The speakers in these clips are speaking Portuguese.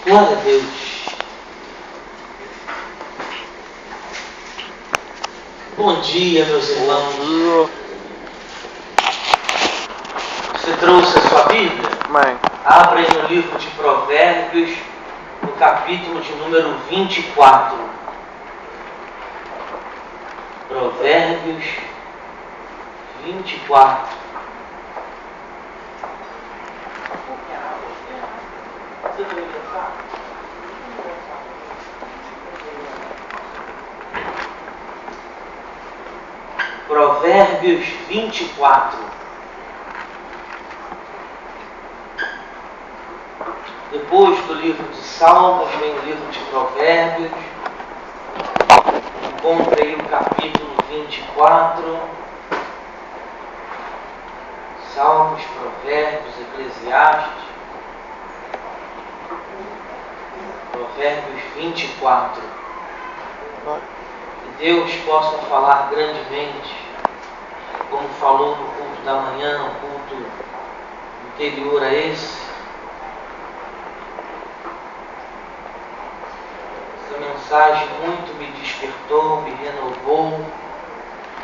Glória a Deus. Bom dia, meus irmãos. Você trouxe a sua Bíblia? Mãe. Abra aí no livro de Provérbios, no capítulo de número 24. Provérbios 24. Você também pensar? Provérbios 24. Depois do livro de Salmos vem o livro de Provérbios. Encontrei o capítulo 24. Salmos, Provérbios, Eclesiastes. Provérbios 24. Que Deus possa falar grandemente, como falou no culto da manhã, no culto anterior a esse. Essa mensagem muito me despertou, me renovou,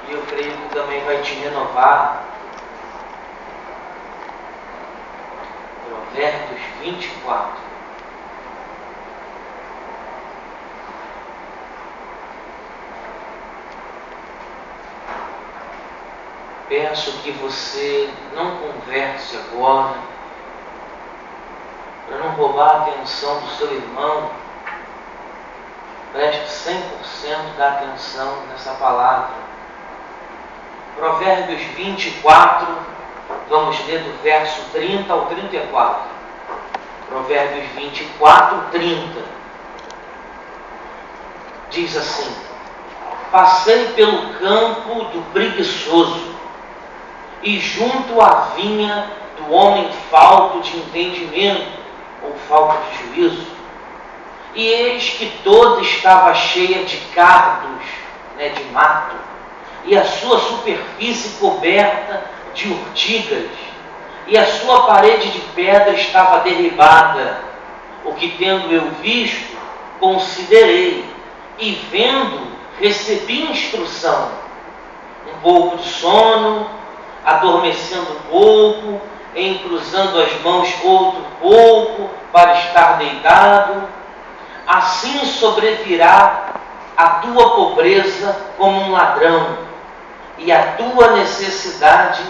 e eu creio que também vai te renovar. Provérbios 24. Peço que você não converse agora, para não roubar a atenção do seu irmão. Preste 100% da atenção nessa palavra. Provérbios 24, vamos ler do verso 30 ao 34. Provérbios 24, 30. Diz assim: Passei pelo campo do preguiçoso e junto à vinha do homem falto de entendimento ou falta de juízo, e eis que toda estava cheia de cardos, de mato, e a sua superfície coberta de urtigas, e a sua parede de pedra estava derribada. O que tendo eu visto, considerei, e vendo, recebi instrução. Um pouco de sono, adormecendo um pouco, encruzando as mãos outro pouco, para estar deitado. Assim sobrevirá a tua pobreza como um ladrão, e a tua necessidade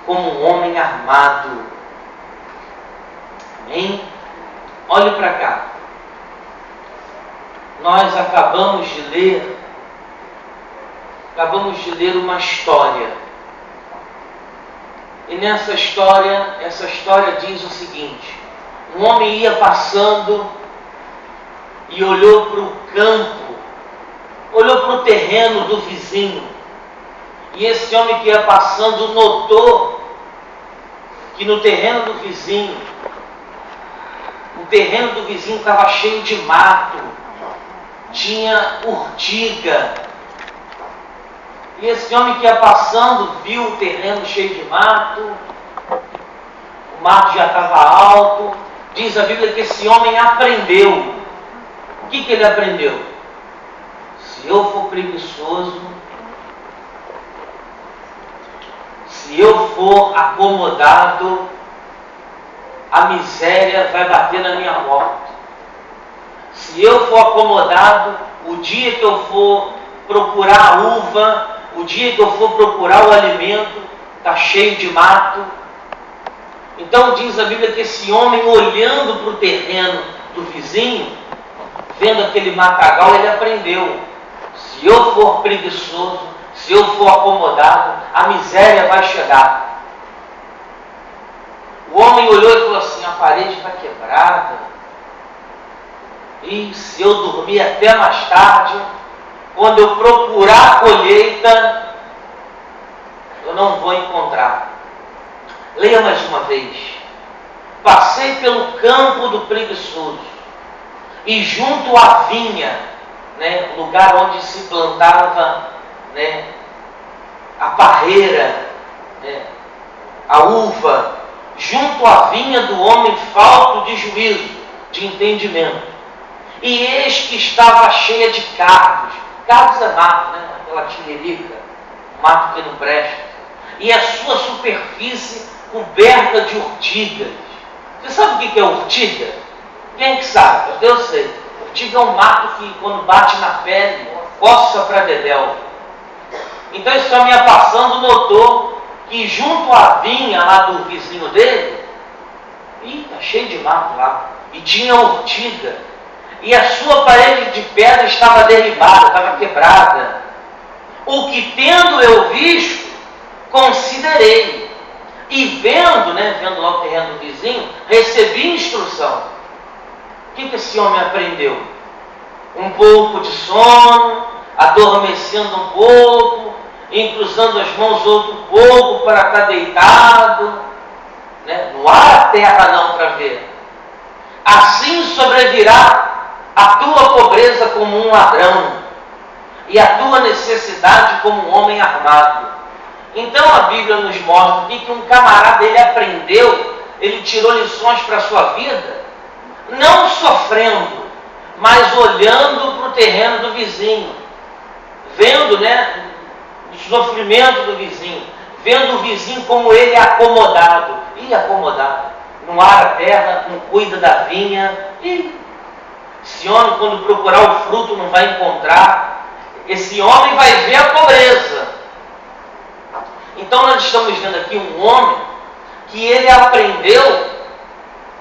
como um homem armado. Amém? Olhe para cá. Nós acabamos de ler uma história. E nessa história, essa história diz o seguinte: um homem ia passando e olhou para o campo, olhou para o terreno do vizinho. E esse homem que ia passando notou que no terreno do vizinho, o terreno do vizinho estava cheio de mato, tinha urtiga. E esse homem que ia passando viu o terreno cheio de mato, o mato já estava alto. Diz a Bíblia que esse homem aprendeu. O que ele aprendeu? Se eu for preguiçoso, se eu for acomodado, a miséria vai bater na minha porta. Se eu for acomodado, o dia que eu for procurar a uva, o dia que eu for procurar o alimento, está cheio de mato. Então diz a Bíblia que esse homem, olhando para o terreno do vizinho, vendo aquele matagal, ele aprendeu: se eu for preguiçoso, se eu for acomodado, a miséria vai chegar. O homem olhou e falou assim: a parede está quebrada, e se eu dormir até mais tarde, quando eu procurar a colheita, eu não vou encontrar. Leia mais uma vez. Passei pelo campo do preguiçoso e junto à vinha, lugar onde se plantava a parreira, a uva, junto à vinha do homem falto de juízo. de entendimento. E eis que estava cheia de cardos. Cardos é mato, né? Aquela tiririca, mato que não presta. E a sua superfície coberta de urtigas. Você sabe o que é urtiga? Quem que sabe? Eu sei. Urtiga é um mato que, quando bate na pele, coça para dedéu. Então esse homem ia passando, notou que junto à vinha lá do vizinho dele, tá cheio de mato lá, e tinha urtiga, e a sua parede de pedra estava derribada, estava quebrada. O que tendo eu visto, considerei, e vendo lá o terreno do vizinho, recebi instrução. O que esse homem aprendeu? Um pouco de sono, adormecendo um pouco, cruzando as mãos outro pouco para estar deitado, né? Não há terra não para ver. Assim sobrevirá a tua pobreza como um ladrão, e a tua necessidade como um homem armado. Então a Bíblia nos mostra aqui que um camarada, ele aprendeu, ele tirou lições para a sua vida, não sofrendo, mas olhando para o terreno do vizinho, vendo, o sofrimento do vizinho, vendo o vizinho como ele é acomodado. Acomodado, não ara a terra, não cuida da vinha, esse homem, quando procurar o fruto, não vai encontrar. Esse homem vai ver a pobreza. Então nós estamos vendo aqui um homem que ele aprendeu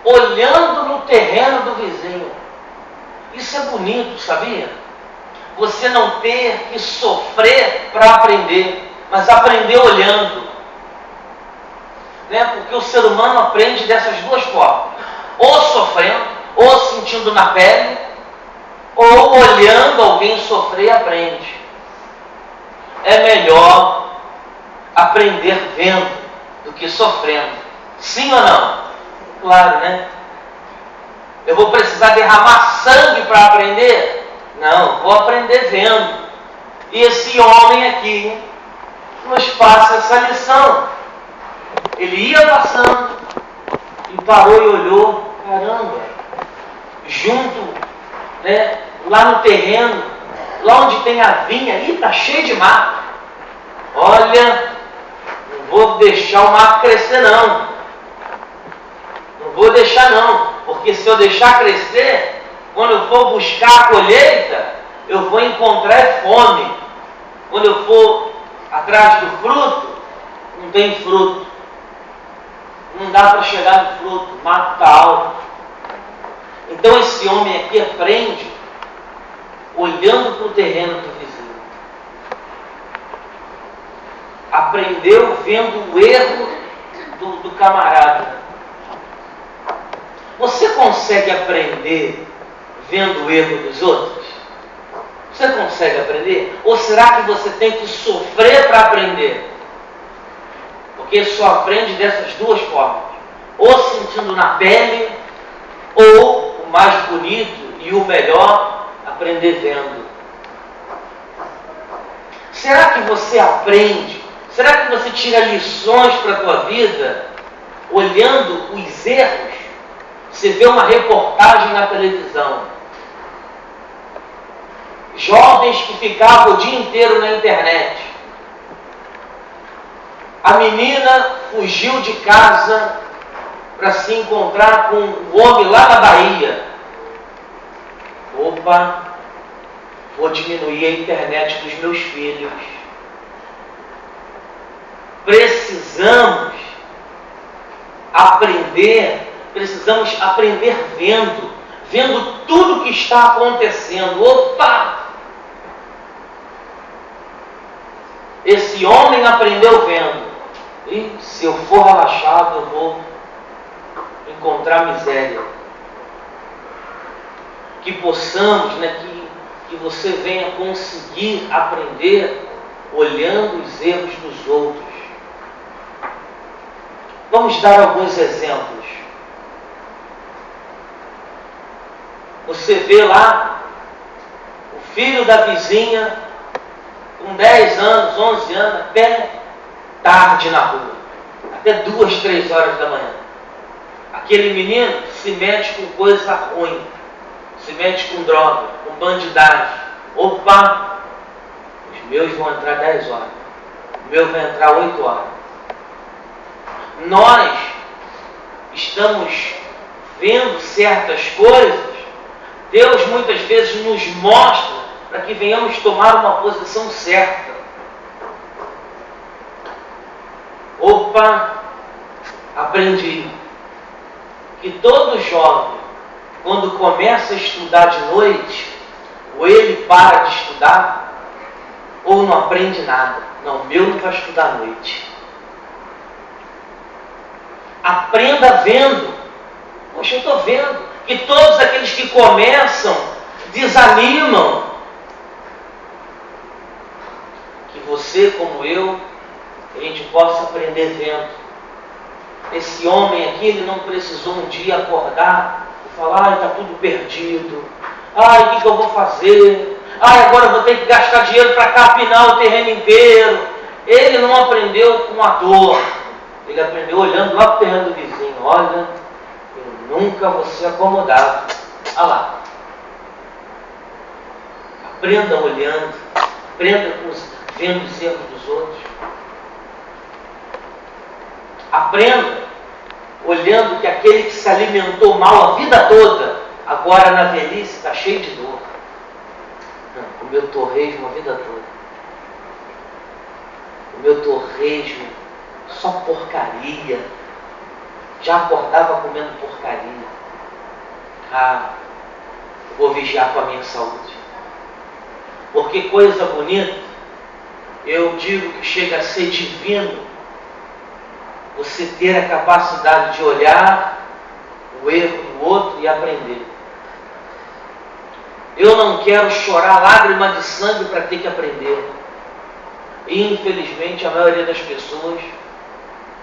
olhando no terreno do vizinho. Isso é bonito, sabia? Você não ter que sofrer para aprender, mas aprender olhando. Porque o ser humano aprende dessas duas formas: ou sofrendo, ou sentindo na pele, ou olhando alguém sofrer, aprende. É melhor aprender vendo do que sofrendo. Sim ou não? Claro, né? Eu vou precisar derramar sangue para aprender? Não, vou aprender vendo. E esse homem aqui nos passa essa lição. Ele ia passando e parou e olhou, caramba, junto, lá no terreno, lá onde tem a vinha, está cheio de mato. Olha, não vou deixar o mato crescer não. Não vou deixar não, porque se eu deixar crescer, quando eu for buscar a colheita, eu vou encontrar fome. Quando eu for atrás do fruto, não tem fruto. Não dá para chegar no fruto, o mato está alto. Então esse homem aqui aprende olhando para o terreno do vizinho. Aprendeu vendo o erro do camarada. Você consegue aprender vendo o erro dos outros? Você consegue aprender? Ou será que você tem que sofrer para aprender? Porque só aprende dessas duas formas: ou sentindo na pele, ou, o mais bonito e o melhor, aprender vendo. Será que você aprende? Será que você tira lições para a tua vida olhando os erros? Você vê uma reportagem na televisão, jovens que ficavam o dia inteiro na internet. A menina fugiu de casa para se encontrar com um homem lá na Bahia. Opa, vou diminuir a internet dos meus filhos. Precisamos aprender vendo tudo que está acontecendo. Opa! Esse homem aprendeu vendo. E se eu for relaxado, eu vou encontrar miséria. Que possamos, que você venha conseguir aprender olhando os erros dos outros. Vamos dar alguns exemplos. Você vê lá o filho da vizinha com 10 anos, 11 anos, até tarde na rua, até 2, 3 horas da manhã. A aquele menino se mete com coisa ruim, se mete com droga, com bandidagem. Opa, os meus vão entrar 10 horas, o meu vai entrar 8 horas. Nós estamos vendo certas coisas, Deus muitas vezes nos mostra para que venhamos tomar uma posição certa. Opa, aprendi que todo jovem, quando começa a estudar de noite, ou ele para de estudar, ou não aprende nada. Não, o meu não vai estudar à noite. Aprenda vendo. Poxa, eu estou vendo que todos aqueles que começam desanimam. Que você, como eu, a gente possa aprender vendo. Esse homem aqui, ele não precisou um dia acordar e falar, está tudo perdido. O que eu vou fazer? Agora eu vou ter que gastar dinheiro para capinar o terreno inteiro. Ele não aprendeu com a dor. Ele aprendeu olhando lá para o terreno do vizinho. Olha, eu nunca vou ser acomodado. Olha lá. Aprenda olhando. Aprenda vendo os erros dos outros. Aprenda olhando que aquele que se alimentou mal a vida toda, agora na velhice está cheio de dor. Não, comeu torresmo a vida toda. Comeu torresmo, só porcaria. Já acordava comendo porcaria. Eu vou vigiar com a minha saúde. Porque coisa bonita, eu digo que chega a ser divino você ter a capacidade de olhar o erro do outro e aprender. Eu não quero chorar lágrima de sangue para ter que aprender. E, infelizmente, a maioria das pessoas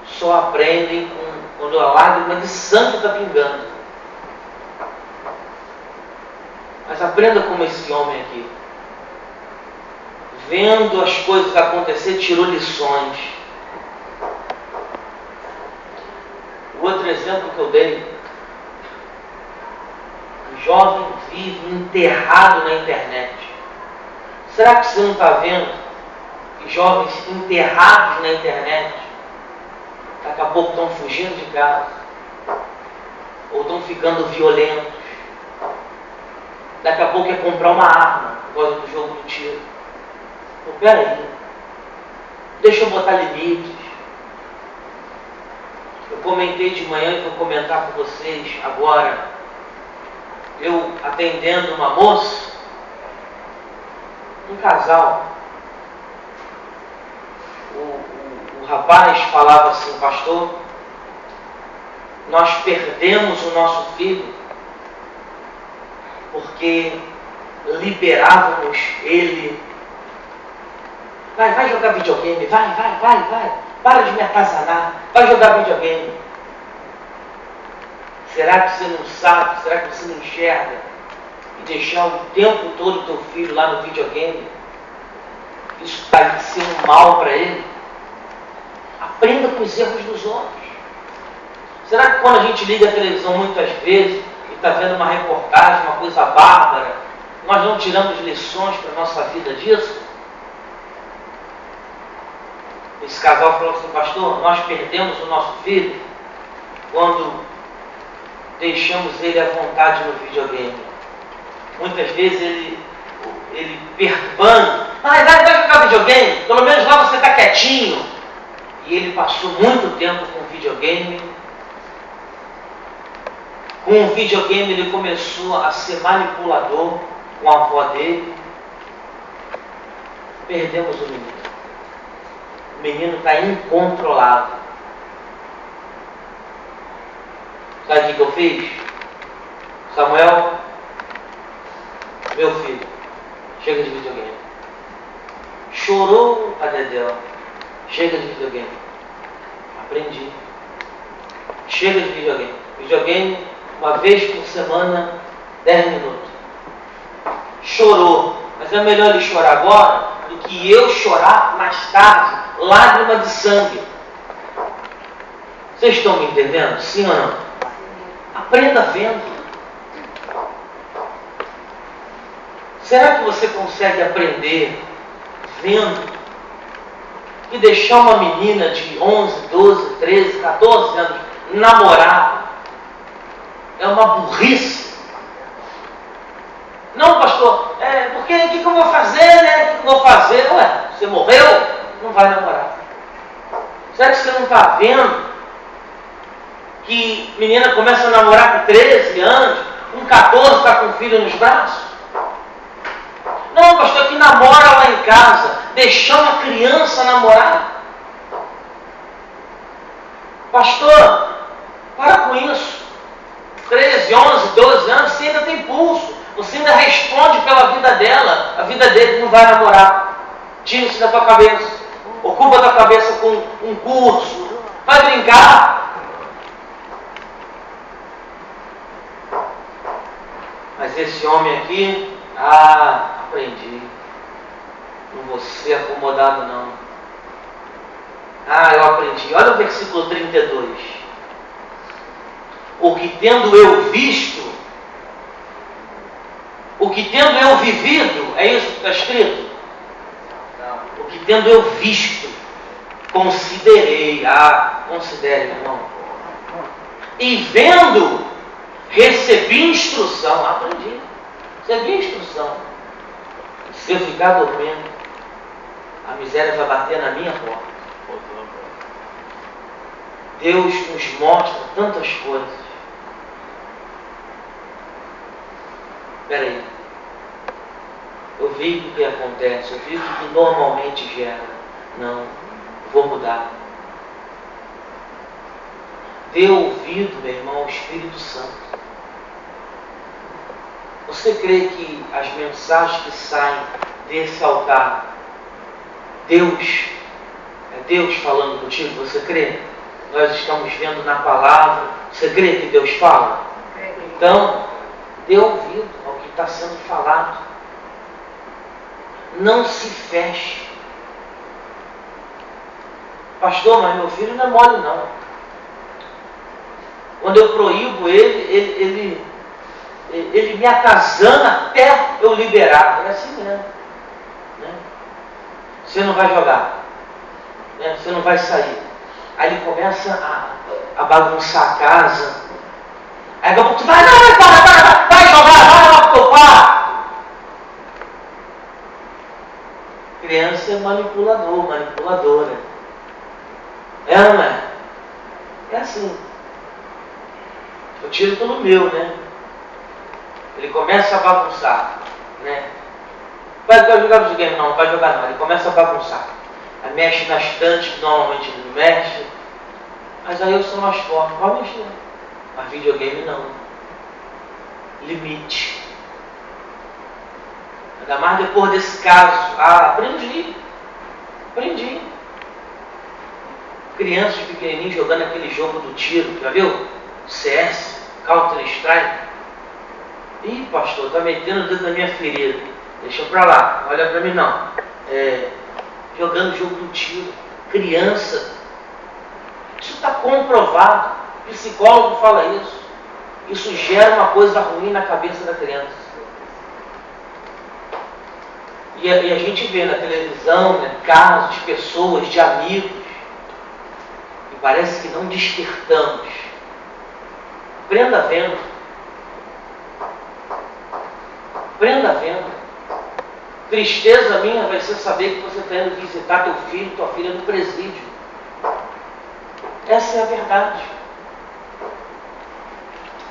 só aprendem quando a lágrima de sangue está pingando. Mas aprenda como esse homem aqui. Vendo as coisas acontecer, tirou lições. O outro exemplo que eu dei, o jovem vive enterrado na internet. Será que você não está vendo que jovens enterrados na internet, daqui a pouco estão fugindo de casa, ou estão ficando violentos, daqui a pouco é comprar uma arma, por causa do jogo do tiro. Peraí, deixa eu botar limites. Eu comentei de manhã e vou comentar com vocês agora. Eu atendendo uma moça, um casal. O rapaz falava assim, pastor, nós perdemos o nosso filho porque liberávamos ele. Vai jogar videogame, vai. Para de me atazanar, vai jogar videogame. Será que você não sabe, será que você não enxerga? E deixar o tempo todo o teu filho lá no videogame, isso vai ser um mal para ele? Aprenda com os erros dos outros. Será que quando a gente liga a televisão muitas vezes e está vendo uma reportagem, uma coisa bárbara, nós não tiramos lições para a nossa vida disso? Esse casal falou assim, pastor, nós perdemos o nosso filho quando deixamos ele à vontade no videogame. Muitas vezes ele perturbando, vai jogar videogame, pelo menos lá você está quietinho. E ele passou muito tempo com o videogame. Com o videogame ele começou a ser manipulador com a avó dele. Perdemos o menino. O menino está incontrolável. Sabe o que eu fiz? Samuel, meu filho, chega de videogame. Chorou a Dedéu. Chega de videogame. Aprendi. Chega de videogame. Videogame, uma vez por semana, 10 minutos. Chorou. Mas é melhor ele chorar agora do que eu chorar mais tarde, lágrima de sangue. Vocês estão me entendendo? Sim ou não? Aprenda vendo. Será que você consegue aprender vendo e deixar uma menina de 11, 12, 13, 14 anos namorar? É uma burrice. Não, pastor, porque o que eu vou fazer, né? O que eu vou fazer? Ué, você morreu? Não vai namorar. Será que você não está vendo que menina começa a namorar com 13 anos, com 14 está com o filho nos braços? Não, pastor, que namora lá em casa, deixar uma criança namorar. Pastor, para com isso. 13, 11, 12 anos, você ainda tem pulso. Você ainda responde pela vida dela. A vida dele não vai namorar. Tira isso da tua cabeça. Ocupa a tua cabeça com um curso. Vai brincar. Mas esse homem aqui, aprendi. Não vou ser acomodado não. Eu aprendi. Olha o versículo 32. O que tendo eu visto, o que tendo eu vivido, é isso que está escrito? Não. O que tendo eu visto, considerei. Considere, irmão. E vendo, recebi instrução. Aprendi. Recebi instrução. Se eu ficar dormindo, a miséria vai bater na minha porta. Deus nos mostra tantas coisas. Espera aí. Eu vi o que acontece, eu vi o que normalmente gera. Não, vou mudar. Dê ouvido, meu irmão, ao Espírito Santo. Você crê que as mensagens que saem desse altar, é Deus falando contigo? Você crê? Nós estamos vendo na palavra. Você crê que Deus fala? Então, dê ouvido ao que está sendo falado. Não se feche. Pastor, mas meu filho não é mole não. Quando eu proíbo ele me atazana até eu liberar. É assim mesmo. Né? Você não vai jogar. Né? Você não vai sair. Aí ele começa a bagunçar a casa. Aí daqui a pouco tu vai jogar, vai lá pro teu quarto. Criança é manipuladora. É ou não é? É assim. Eu tiro pelo meu, né? Ele começa a bagunçar, né? Vai jogar videogame? Não vai jogar não. Ele começa a bagunçar. Aí mexe na estante, que normalmente ele não mexe. Mas aí eu sou mais forte. Pode mexer. Mas videogame não. Limite. Ainda mais depois desse caso. Aprendi. Crianças pequenininhos jogando aquele jogo do tiro. Já viu? CS, Counter-Strike. Ih, pastor, tá metendo o dedo na minha ferida. Deixa pra lá, não olha pra mim não. Jogando jogo do tiro. Criança. Isso está comprovado. O psicólogo fala isso. Isso gera uma coisa ruim na cabeça da criança. E a gente vê na televisão, né, casos de pessoas, de amigos, e parece que não despertamos. Aprenda vendo. Aprenda vendo. Tristeza minha vai ser saber que você está indo visitar teu filho, tua filha no presídio. Essa é a verdade.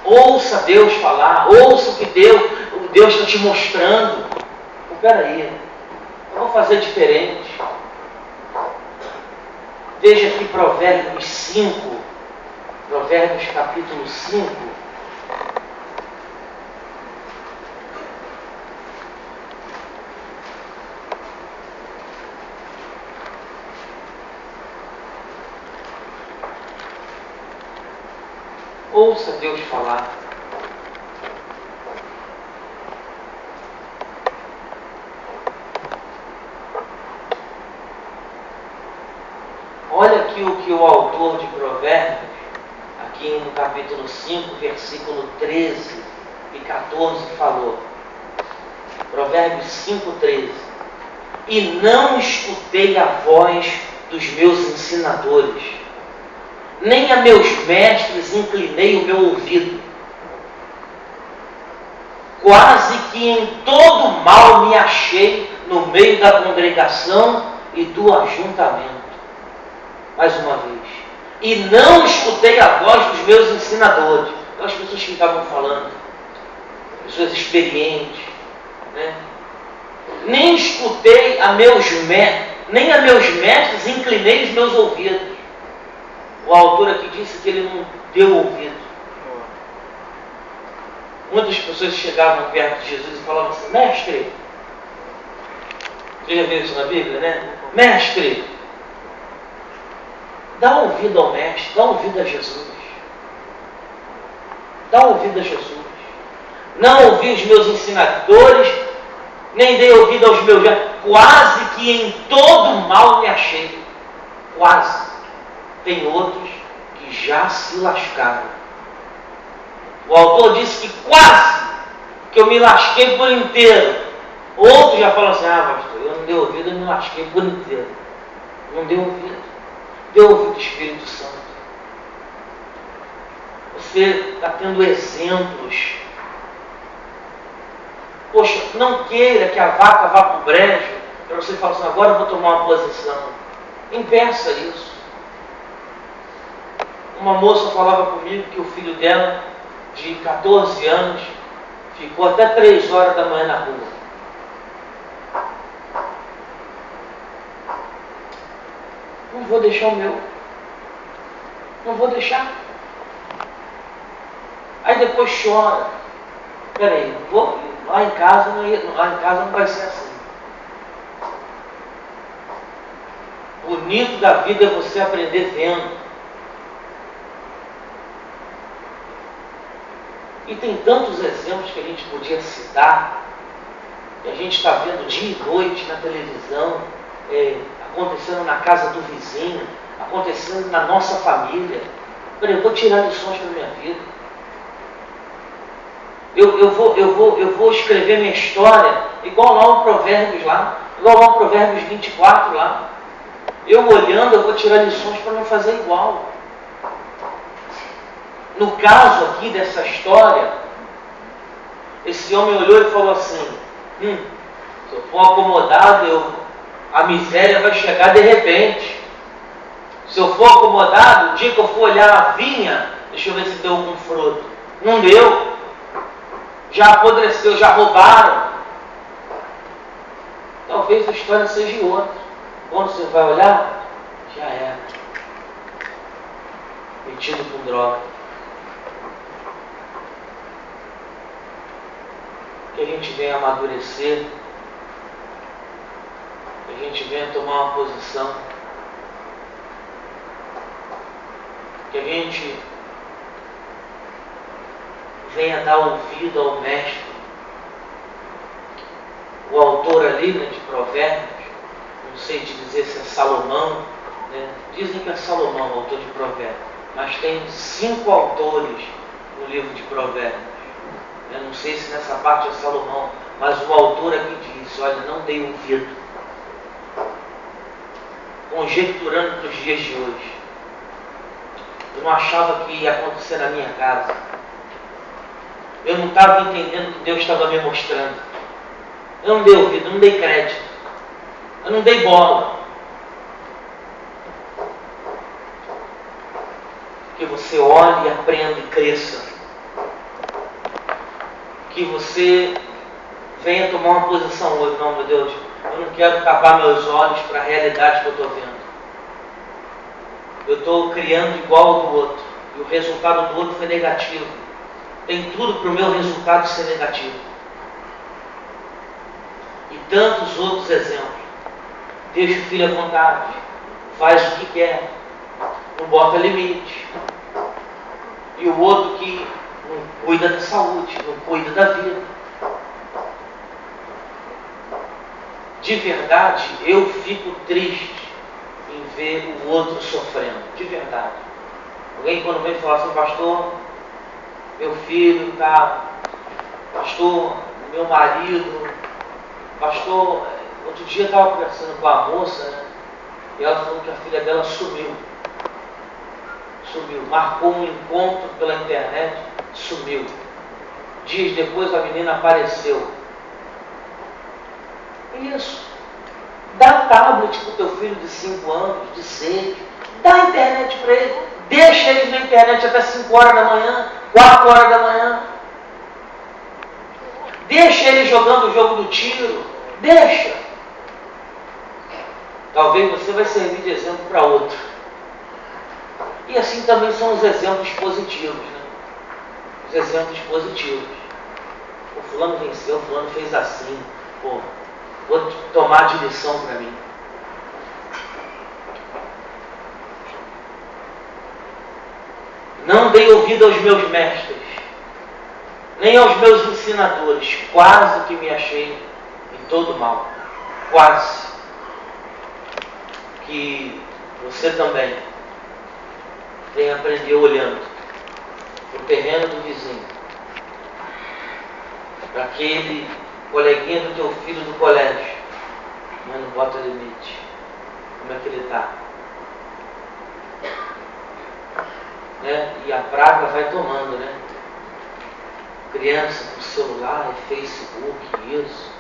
Ouça Deus falar, ouça o que Deus está te mostrando. Peraí, eu vou fazer diferente. Veja aqui Provérbios 5, Provérbios capítulo 5. Ouça Deus falar. Olha aqui o que o autor de Provérbios, aqui no capítulo 5, versículo 13 e 14, falou, Provérbios 5, 13, e não escutei a voz dos meus ensinadores, nem a meus mestres inclinei o meu ouvido. Quase que em todo mal me achei no meio da congregação e do ajuntamento. Mais uma vez. E não escutei a voz dos meus ensinadores. Aquelas pessoas que estavam falando, pessoas experientes, né? Nem escutei nem a meus mestres inclinei os meus ouvidos. O autor aqui disse que ele não deu ouvido. Muitas pessoas chegavam perto de Jesus e falavam assim, mestre, você já viu isso na Bíblia, né? Mestre, dá ouvido ao mestre, dá ouvido a Jesus. Dá ouvido a Jesus. Não ouvi os meus ensinadores, nem dei ouvido aos meus... Quase que em todo mal me achei. Quase. Tem outros que já se lascaram. O autor disse que quase que eu me lasquei por inteiro. Outros já falam assim, pastor, eu não dei ouvido, eu me lasquei por inteiro. Não deu ouvido. Deu ouvido do Espírito Santo. Você está tendo exemplos. Poxa, não queira que a vaca vá para o brejo para você falar assim, agora eu vou tomar uma posição. Impeça isso. Uma moça falava comigo que o filho dela, de 14 anos, ficou até 3 horas da manhã na rua. Não vou deixar o meu. Não vou deixar. Aí depois chora. Peraí, lá em casa não vai ser assim. O bonito da vida é você aprender vendo. E tem tantos exemplos que a gente podia citar, que a gente está vendo dia e noite na televisão, acontecendo na casa do vizinho, acontecendo na nossa família. Eu vou tirar lições para a minha vida. Eu vou escrever minha história igual lá o Provérbios igual lá o Provérbios 24 lá. Eu olhando, eu vou tirar lições para não fazer igual. No caso aqui dessa história, esse homem olhou e falou assim, se eu for acomodado, a miséria vai chegar de repente. Se eu for acomodado, o dia que eu for olhar a vinha, deixa eu ver se deu algum fruto. Não deu. Já apodreceu, já roubaram. Talvez a história seja outra. Quando você vai olhar, já era. Metido com droga. Que a gente venha amadurecer, que a gente venha tomar uma posição, que a gente venha dar ouvido ao mestre. O autor ali, né, de Provérbios, não sei te dizer se é Salomão, né? Dizem que é Salomão, o autor de Provérbios, mas tem 5 autores no livro de Provérbios. Eu não sei se nessa parte é Salomão, mas o autor aqui diz, olha, não dei ouvido. Conjecturando para os dias de hoje. Eu não achava que ia acontecer na minha casa. Eu não estava entendendo o que Deus estava me mostrando. Eu não dei ouvido, eu não dei crédito. Eu não dei bola. Que você olhe, aprenda e cresça. Que você venha tomar uma posição hoje. Não, meu Deus, eu não quero tapar meus olhos para a realidade que eu estou vendo. Eu estou criando igual ao do outro. E o resultado do outro foi negativo. Tem tudo para o meu resultado ser negativo. E tantos outros exemplos. Deixa o filho à vontade. Faz o que quer. Não bota limite. E o outro que não cuida da saúde, não cuida da vida. De verdade, eu fico triste em ver o outro sofrendo. De verdade. Alguém quando vem falar assim, pastor, meu filho tá, pastor, meu marido, pastor, outro dia eu estava conversando com a moça, né? E ela falou que a filha dela sumiu, marcou um encontro pela internet, sumiu. Dias depois a menina apareceu. Isso. Dá tablet para o teu filho de 5 anos, de 6, dá a internet para ele, deixa ele na internet até 5 horas da manhã, 4 horas da manhã. Deixa ele jogando o jogo do tiro, deixa. Talvez você vai servir de exemplo para outro. E assim também são os exemplos positivos, né? Os exemplos positivos. O fulano venceu, o fulano fez assim. Pô, vou tomar de lição para mim. Não dei ouvido aos meus mestres, nem aos meus ensinadores. Quase que me achei em todo mal. Quase. Que você também tem que aprender olhando para o terreno do vizinho, para aquele coleguinha do teu filho do colégio, mas não bota limite. Como é que ele está? Né? E a praga vai tomando, né? Criança com celular, Facebook, isso.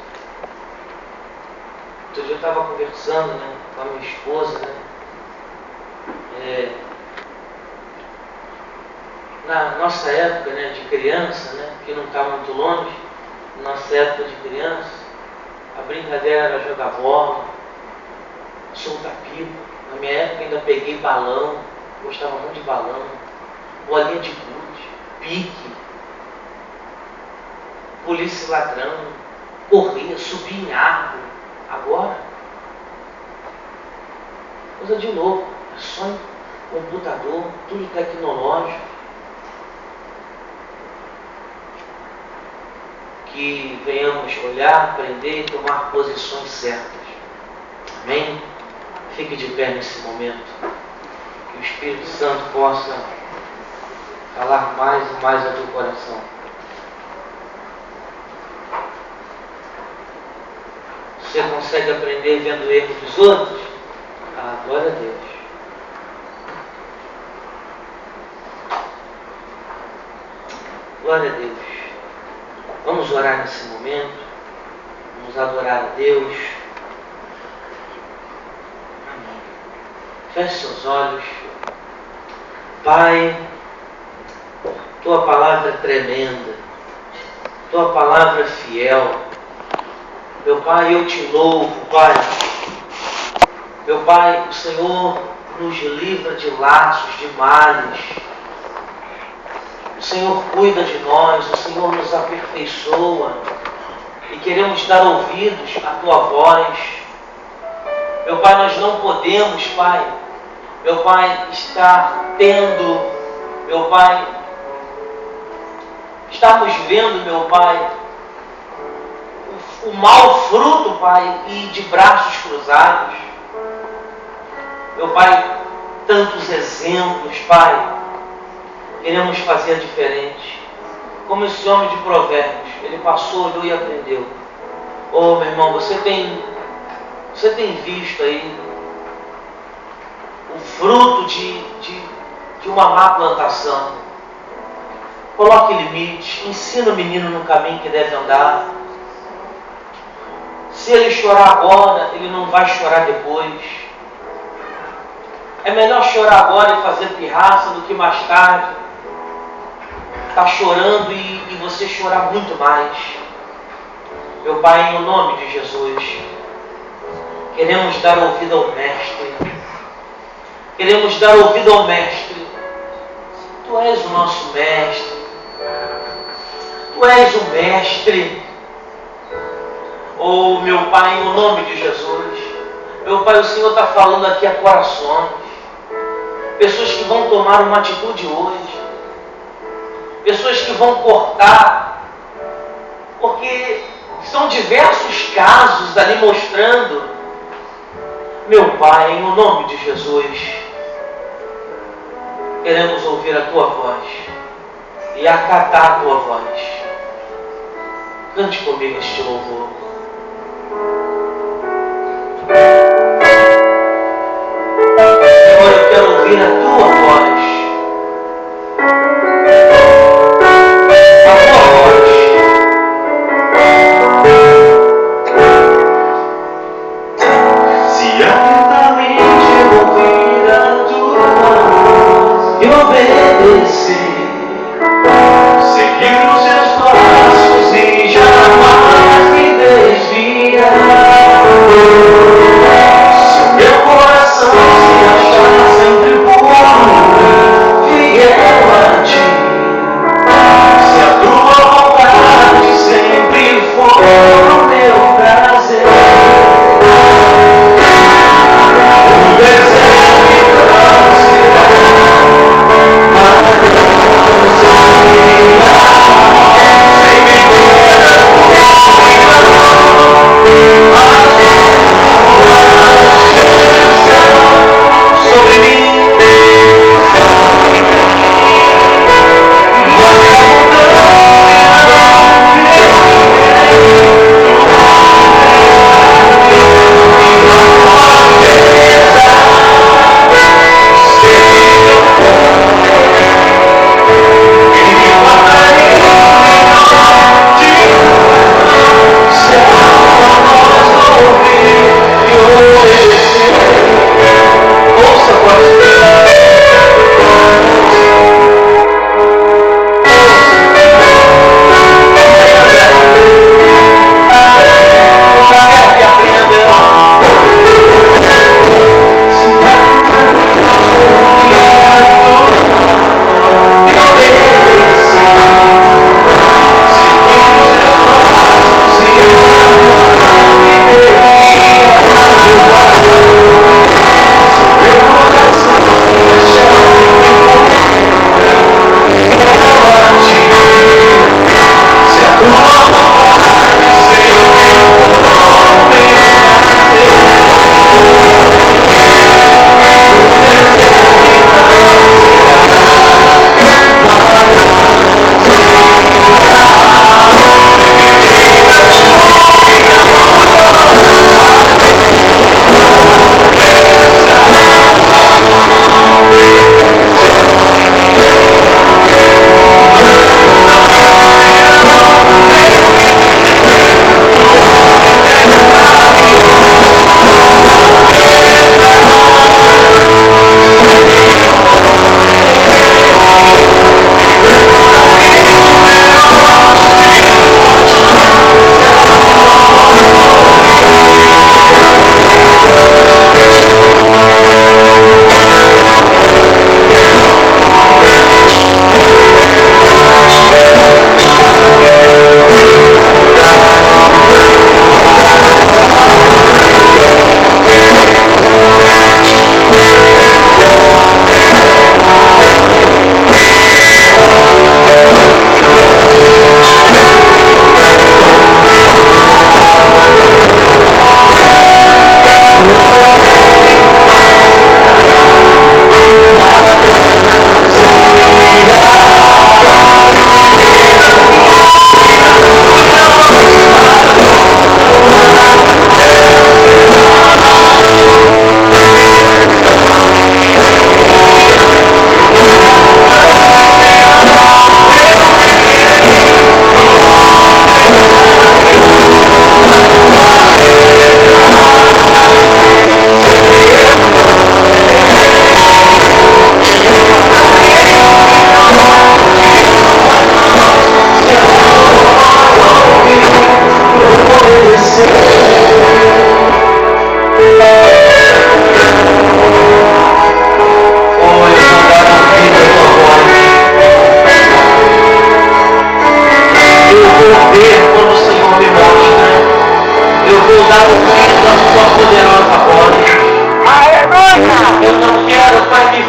Outro dia eu estava conversando, né, com a minha esposa, né? Na nossa época, né, de criança, né, que não está muito longe, na nossa época de criança, a brincadeira era jogar bola, soltar pipa. Na minha época ainda peguei balão, gostava muito de balão, bolinha de gude, pique, polícia e ladrão, corria, subia em árvore. Agora, coisa de louco, é só em computador, tudo tecnológico. Que venhamos olhar, aprender e tomar posições certas. Amém? Fique de pé nesse momento. Que o Espírito Santo possa falar mais e mais ao teu coração. Você consegue aprender vendo o erro dos outros? Ah, glória a Deus. Glória a Deus. Vamos orar nesse momento. Vamos adorar a Deus. Amém. Feche seus olhos. Pai, Tua palavra é tremenda. Tua palavra é fiel. Meu Pai, eu te louvo, Pai. Meu Pai, o Senhor nos livra de laços, de males. O Senhor cuida de nós, o Senhor nos aperfeiçoa. E queremos dar ouvidos à Tua voz. Meu Pai, nós não podemos, Pai, meu Pai, estar tendo, meu Pai, estamos vendo, meu Pai, o mau fruto, Pai, e de braços cruzados. Meu Pai, tantos exemplos, Pai, queremos fazer diferente. Como esse homem de Provérbios, ele passou, olhou e aprendeu. Oh, meu irmão, você tem visto aí o fruto de uma má plantação. Coloque limite, ensina o menino no caminho que deve andar. Se ele chorar agora, ele não vai chorar depois. É melhor chorar agora e fazer pirraça do que mais tarde estar chorando e você chorar muito mais. Meu Pai, em nome de Jesus, queremos dar ouvido ao Mestre. Queremos dar ouvido ao Mestre. Tu és o nosso Mestre. Tu és o Mestre. Oh, meu Pai, em nome de Jesus. Meu Pai, o Senhor está falando aqui a corações. Pessoas que vão tomar uma atitude hoje. Pessoas que vão cortar. Porque são diversos casos ali mostrando. Meu Pai, em nome de Jesus, queremos ouvir a Tua voz e acatar a Tua voz. Cante comigo este louvor. Senhor, eu quero ouvir a Tua voz. A Tua voz. Se atentamente ouvir a Tua voz E obedecer, seguir os Seus passos e jamais me desviar. Se o meu coração se achar sempre puro, fiel a Ti, se a Tua vontade sempre for o meu prazer, o desejo então será maravilhoso. Sem me sobre mim, ouça a voz de Deus.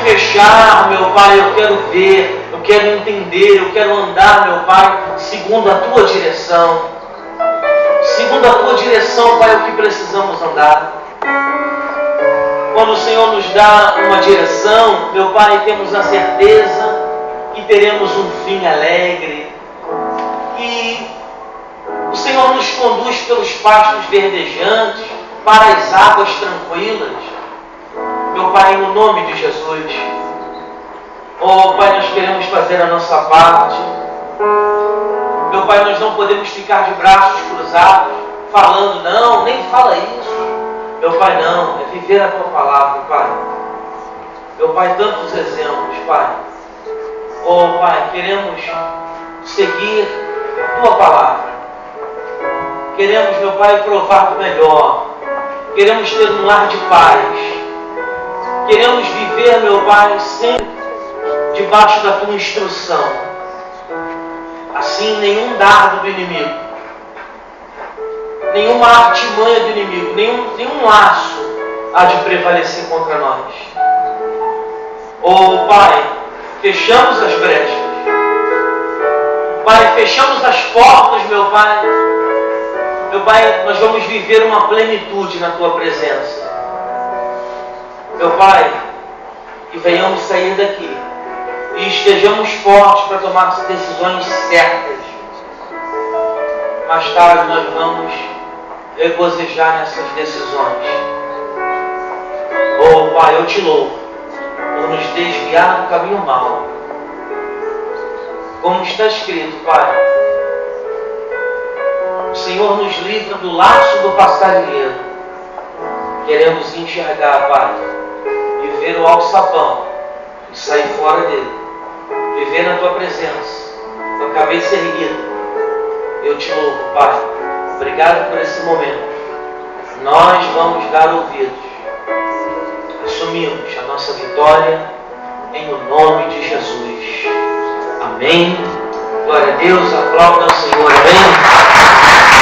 fechar, meu Pai, eu quero ver, eu quero entender, eu quero andar, meu Pai, segundo a Tua direção. Segundo a Tua direção, Pai, é o que precisamos andar. Quando o Senhor nos dá uma direção, meu Pai, temos a certeza que teremos um fim alegre, que o Senhor nos conduz pelos pastos verdejantes, para as águas tranquilas. Meu Pai, no nome de Jesus, oh Pai, nós queremos fazer a nossa parte. Meu Pai, nós não podemos ficar de braços cruzados, falando, não, nem fala isso. Meu Pai, não, é viver a Tua palavra, Pai. Meu Pai, tantos exemplos, Pai. Oh Pai, queremos seguir a Tua palavra. Queremos, meu Pai, provar do melhor. Queremos ter um lar de paz. Queremos viver, meu Pai, sempre debaixo da Tua instrução. Assim, nenhum dardo do inimigo, nenhuma artimanha do inimigo, nenhum laço há de prevalecer contra nós. Oh Pai, fechamos as brechas. Pai, fechamos as portas, meu Pai. Meu Pai, nós vamos viver uma plenitude na Tua presença. Meu Pai, que venhamos sair daqui e estejamos fortes para tomar decisões certas. Mais tarde nós vamos regozijar nessas decisões. Oh Pai, eu Te louvo por nos desviar do caminho mau. Como está escrito, Pai, o Senhor nos livra do laço do passarinheiro. Queremos enxergar, Pai, e ver o alçapão e sair fora dele. Viver na Tua presença, com a cabeça erguida. Eu Te louvo, Pai. Obrigado por esse momento. Nós vamos dar ouvidos. Assumimos a nossa vitória em o nome de Jesus. Amém. Glória a Deus. Aplauda ao Senhor. Amém.